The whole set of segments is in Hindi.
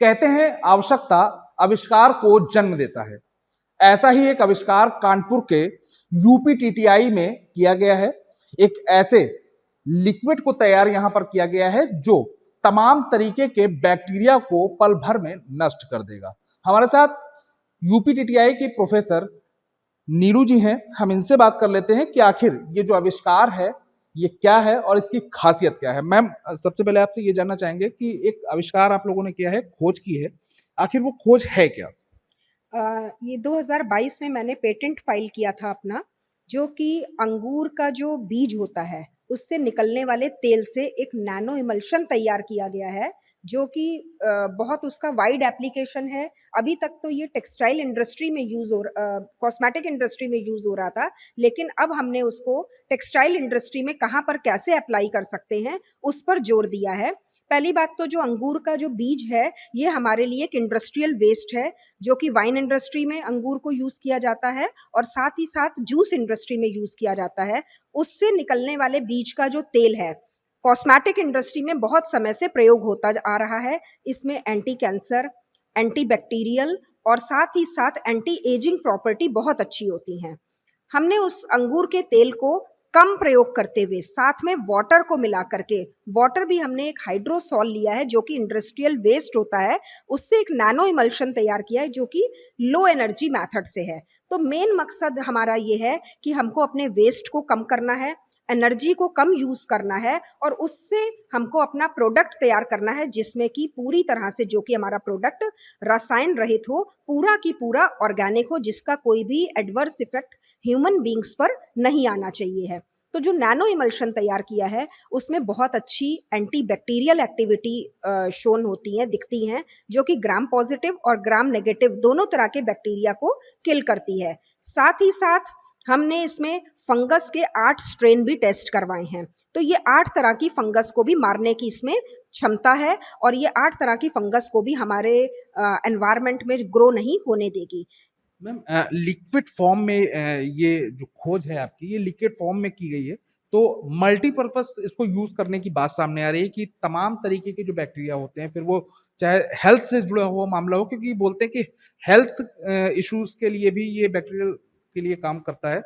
कहते हैं आवश्यकता आविष्कार को जन्म देता है। ऐसा ही एक आविष्कार कानपुर के यूपीटीटीआई में किया गया है। एक ऐसे लिक्विड को तैयार यहां पर किया गया है जो तमाम तरीके के बैक्टीरिया को पल भर में नष्ट कर देगा। हमारे साथ यूपीटीटीआई के प्रोफेसर नीरू जी हैं। हम इनसे बात कर लेते हैं कि आखिर ये जो आविष्कार है ये क्या है और इसकी खासियत क्या है। मैम, सबसे पहले आपसे ये जानना चाहेंगे कि एक आविष्कार आप लोगों ने किया है, खोज की है, आखिर वो खोज है क्या? ये 2022 में मैंने पेटेंट फाइल किया था अपना, जो कि अंगूर का जो बीज होता है उससे निकलने वाले तेल से एक नैनो इमल्शन तैयार किया गया है, जो कि बहुत उसका वाइड एप्लीकेशन है। अभी तक तो ये टेक्सटाइल इंडस्ट्री में कॉस्मेटिक इंडस्ट्री में यूज हो रहा था, लेकिन अब हमने उसको टेक्सटाइल इंडस्ट्री में कहाँ पर कैसे अप्लाई कर सकते हैं उस पर जोर दिया है। पहली बात तो जो अंगूर का जो बीज है ये हमारे लिए एक इंडस्ट्रियल वेस्ट है, जो कि वाइन इंडस्ट्री में अंगूर को यूज किया जाता है और साथ ही साथ जूस इंडस्ट्री में यूज किया जाता है। उससे निकलने वाले बीज का जो तेल है कॉस्मेटिक इंडस्ट्री में बहुत समय से प्रयोग होता आ रहा है। इसमें एंटी कैंसर, एंटी बैक्टीरियल और साथ ही साथ एंटी एजिंग प्रॉपर्टी बहुत अच्छी होती हैं। हमने उस अंगूर के तेल को कम प्रयोग करते हुए साथ में वाटर को मिला करके, वाटर भी हमने एक हाइड्रोसॉल लिया है जो कि इंडस्ट्रियल वेस्ट होता है, उससे एक नैनो इमल्शन तैयार किया है जो कि लो एनर्जी मेथड से है। तो मेन मकसद हमारा ये है कि हमको अपने वेस्ट को कम करना है, एनर्जी को कम यूज करना है और उससे हमको अपना प्रोडक्ट तैयार करना है जिसमें कि पूरी तरह से जो कि हमारा प्रोडक्ट रसायन रहित हो, पूरा की पूरा ऑर्गेनिक हो, जिसका कोई भी एडवर्स इफेक्ट ह्यूमन बींग्स पर नहीं आना चाहिए है। तो जो नैनो इमल्शन तैयार किया है उसमें बहुत अच्छी एंटी बैक्टीरियल एक्टिविटी शोन होती हैं, दिखती हैं, जो कि ग्राम पॉजिटिव और ग्राम नेगेटिव दोनों तरह के बैक्टीरिया को किल करती है। साथ ही साथ हमने इसमें फंगस के 8 स्ट्रेन भी टेस्ट करवाए हैं। तो ये 8 तरह की फंगस को भी मारने की इसमें क्षमता है और ये 8 तरह की फंगस को भी हमारे एनवायरनमेंट में ग्रो नहीं होने देगी। मैम, लिक्विड फॉर्म में ये जो खोज है आपकी, ये लिक्विड फॉर्म में की गई है, तो मल्टीपर्पस इसको यूज करने की बात सामने आ रही है कि तमाम तरीके के जो बैक्टीरिया होते हैं, फिर वो चाहे हेल्थ से जुड़ा हुआ मामला हो, क्योंकि बोलते हैं कि हेल्थ इश्यूज के लिए भी ये बैक्टीरियल के लिए काम करता है,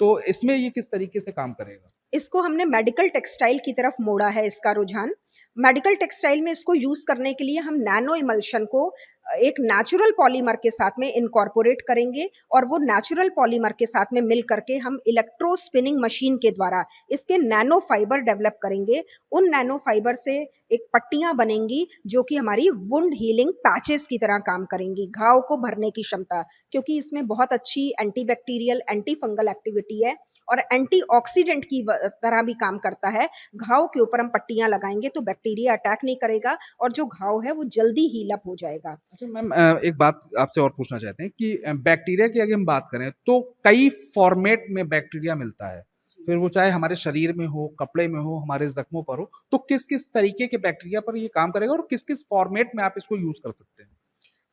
तो इसमें ये किस तरीके से काम करेगा? इसको हमने मेडिकल टेक्सटाइल की तरफ मोड़ा है इसका रुझान। मेडिकल टेक्सटाइल में इसको यूज करने के लिए हम नैनो इमल्शन को एक नेचुरल पॉलीमर के साथ में इनकॉर्पोरेट करेंगे और वो नेचुरल पॉलीमर के साथ में मिल करके हम इलेक्ट्रो स्पिनिंग मशीन के द्वारा इसके नैनो फाइबर डेवलप करेंगे। उन नैनो फाइबर से एक पट्टियां बनेंगी जो कि हमारी वुंड हीलिंग पैचेस की तरह काम करेंगी, घाव को भरने की क्षमता, क्योंकि इसमें बहुत अच्छी anti bacterial anti fungal activity है और एंटीऑक्सीडेंट की तरह भी काम करता है। घाव के ऊपर हम पट्टियां लगाएंगे तो बैक्टीरिया अटैक नहीं करेगा और जो घाव है वो जल्दी हील अप हो जाएगा। अच्छा मैम, एक बात आपसे और पूछना चाहते हैं कि बैक्टीरिया की अगर हम बात करें तो कई फॉर्मेट में बैक्टीरिया मिलता है, फिर वो चाहे हमारे शरीर में हो, कपड़े में हो, हमारे जख्मों पर हो, तो किस किस तरीके के बैक्टीरिया पर ये काम करेगा और किस किस फॉर्मेट में आप इसको यूज कर सकते हैं?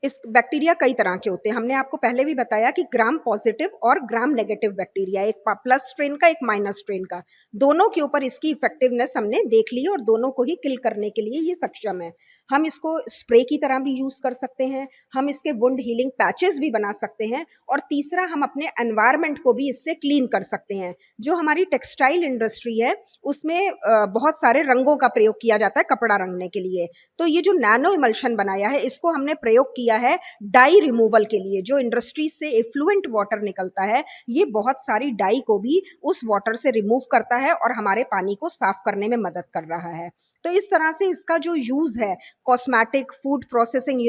इस बैक्टीरिया कई तरह के होते हैं। हमने आपको पहले भी बताया कि ग्राम पॉजिटिव और ग्राम नेगेटिव बैक्टीरिया, एक प्लस स्ट्रेन का, एक माइनस स्ट्रेन का, दोनों के ऊपर इसकी इफेक्टिवनेस हमने देख ली और दोनों को ही किल करने के लिए ये सक्षम है। हम इसको स्प्रे की तरह भी यूज कर सकते हैं, हम इसके वुंड हीलिंग पैचेस भी बना सकते हैं और तीसरा हम अपने एनवायरमेंट को भी इससे क्लीन कर सकते हैं। जो हमारी टेक्सटाइल इंडस्ट्री है उसमें बहुत सारे रंगों का प्रयोग किया जाता है कपड़ा रंगने के लिए। तो ये जो नैनो इमल्शन बनाया है इसको हमने प्रयोग किया है डाई रिमूवल के लिए। जो इंडस्ट्री से एफ्लुएंट वाटर निकलता है ये बहुत सारी डाई को भी उस वाटर से रिमूव करता है और हमारे पानी को साफ करने में मदद कर रहा है। तो इस तरह से इसका जो यूज है कॉस्मेटिक, फूड प्रोसेसिंग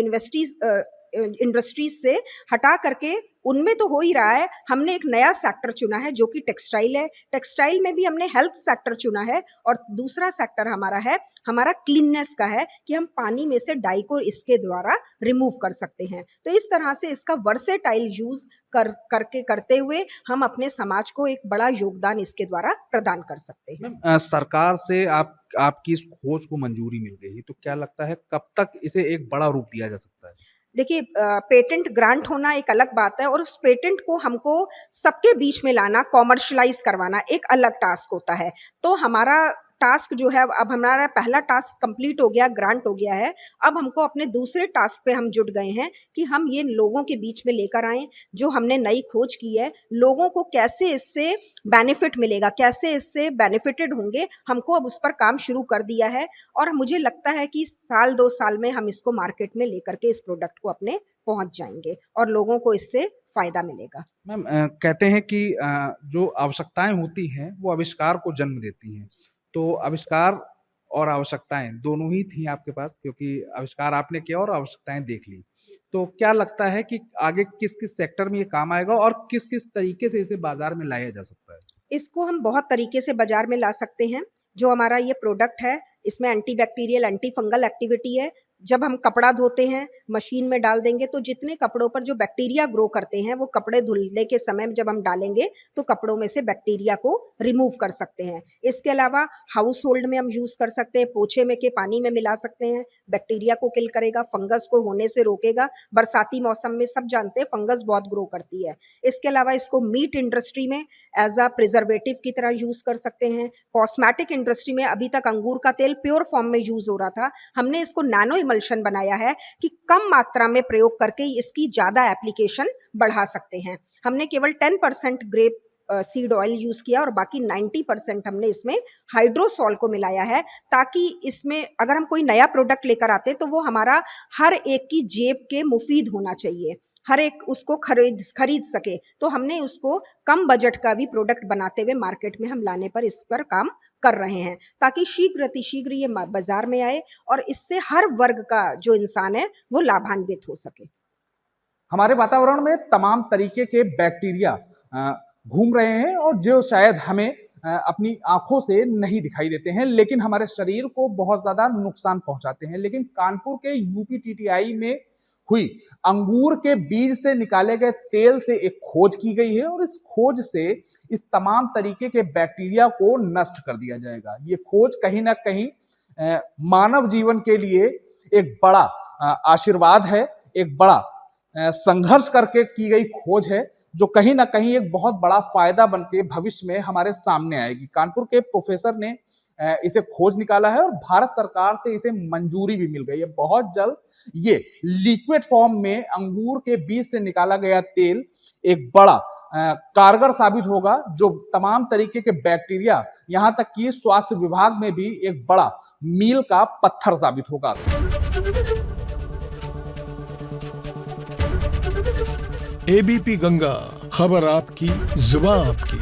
इंडस्ट्रीज से हटा करके उनमें तो हो ही रहा है, हमने एक नया सेक्टर चुना है जो कि टेक्सटाइल है। टेक्सटाइल में भी हमने हेल्थ सेक्टर चुना है और दूसरा सेक्टर हमारा है, हमारा क्लीननेस का है कि हम पानी में से डाई को इसके द्वारा रिमूव कर सकते हैं। तो इस तरह से इसका वर्सेटाइल यूज करके करते हुए हम अपने समाज को एक बड़ा योगदान इसके द्वारा प्रदान कर सकते हैं। मैम, सरकार से आपकी इस खोज को मंजूरी मिल गई, तो क्या लगता है कब तक इसे एक बड़ा रूप दिया जा सकता है? देखिए, पेटेंट ग्रांट होना एक अलग बात है और उस पेटेंट को हमको सबके बीच में लाना, कॉमर्शलाइज करवाना एक अलग टास्क होता है। तो हमारा टास्क जो है, अब हमारा पहला टास्क कंप्लीट हो गया, ग्रांट हो गया है। अब हमको अपने दूसरे टास्क पे हम जुट गए हैं कि हम ये लोगों के बीच में लेकर आएँ, जो हमने नई खोज की है, लोगों को कैसे इससे बेनिफिट मिलेगा, कैसे इससे बेनिफिटेड होंगे, हमको अब उस पर काम शुरू कर दिया है। और मुझे लगता है कि साल 2 साल में हम इसको मार्केट में लेकर के इस प्रोडक्ट को अपने पहुँच जाएँगे और लोगों को इससे फ़ायदा मिलेगा। मैम कहते हैं कि जो आवश्यकताएं होती हैं वो आविष्कार को जन्म देती हैं। तो आविष्कार और आवश्यकताएं दोनों ही थी आपके पास, क्योंकि आविष्कार आपने किया और आवश्यकताएं देख ली। तो क्या लगता है कि आगे किस किस सेक्टर में ये काम आएगा और किस किस तरीके से इसे बाजार में लाया जा सकता है? इसको हम बहुत तरीके से बाजार में ला सकते हैं। जो हमारा ये प्रोडक्ट है, इसमें anti bacterial, anti fungal activity है। जब हम कपड़ा धोते हैं, मशीन में डाल देंगे तो जितने कपड़ों पर जो बैक्टीरिया ग्रो करते हैं, वो कपड़े धुलने के समय में जब हम डालेंगे तो कपड़ों में से बैक्टीरिया को रिमूव कर सकते हैं। इसके अलावा हाउस होल्ड में हम यूज़ कर सकते हैं, पोछे में के पानी में मिला सकते हैं, बैक्टीरिया को किल करेगा, फंगस को होने से रोकेगा। बरसाती मौसम में सब जानते हैं फंगस बहुत ग्रो करती है। इसके अलावा इसको मीट इंडस्ट्री में एज अ प्रिजर्वेटिव की तरह यूज़ कर सकते हैं। कॉस्मेटिक इंडस्ट्री में अभी तक अंगूर का तेल प्योर फॉर्म में यूज़ हो रहा था, हमने इसको नैनो इमल्शन बनाया है कि कम मात्रा में प्रयोग करके इसकी ज़्यादा एप्लीकेशन बढ़ा सकते हैं। हमने केवल 10% ग्रेप सीड ऑयल यूज़ किया और बाकी 90% हमने इसमें हाइड्रोसॉल को मिलाया है, ताकि इसमें अगर हम कोई नया प्रोडक्ट लेकर आते तो वो हमारा हर एक की जेब के मुफीद होना चाहिए, हर एक उसको खरीद सके। तो हमने उसको कम बजट का भी प्रोडक्ट बनाते हुए मार्केट में हम लाने पर इस पर काम कर रहे हैं, ताकि शीघ्र अतिशीघ्र ये बाजार में आए और इससे हर वर्ग का जो इंसान है वो लाभान्वित हो सके। हमारे वातावरण में तमाम तरीके के बैक्टीरिया घूम रहे हैं और जो शायद हमें अपनी आंखों से नहीं दिखाई देते हैं, लेकिन हमारे शरीर को बहुत ज्यादा नुकसान पहुंचाते हैं। लेकिन कानपुर के यूपीटीटीआई में हुई अंगूर के बीज से निकाले गए तेल से एक खोज की गई है और इस खोज से इस तमाम तरीके के बैक्टीरिया को नष्ट कर दिया जाएगा। ये खोज कहीं ना कहीं मानव जीवन के लिए एक बड़ा आशीर्वाद है, एक बड़ा संघर्ष करके की गई खोज है, जो कहीं ना कहीं एक बहुत बड़ा फायदा बनके भविष्य में हमारे सामने आएगी। कानपुर के प्रोफेसर ने इसे खोज निकाला है और भारत सरकार से इसे मंजूरी भी मिल गई है। बहुत जल्द ये लिक्विड फॉर्म में अंगूर के बीज से निकाला गया तेल एक बड़ा कारगर साबित होगा, जो तमाम तरीके के बैक्टीरिया, यहाँ तक कि स्वास्थ्य विभाग में भी एक बड़ा मील का पत्थर साबित होगा। एबीपी गंगा, खबर आपकी, जुबान आपकी।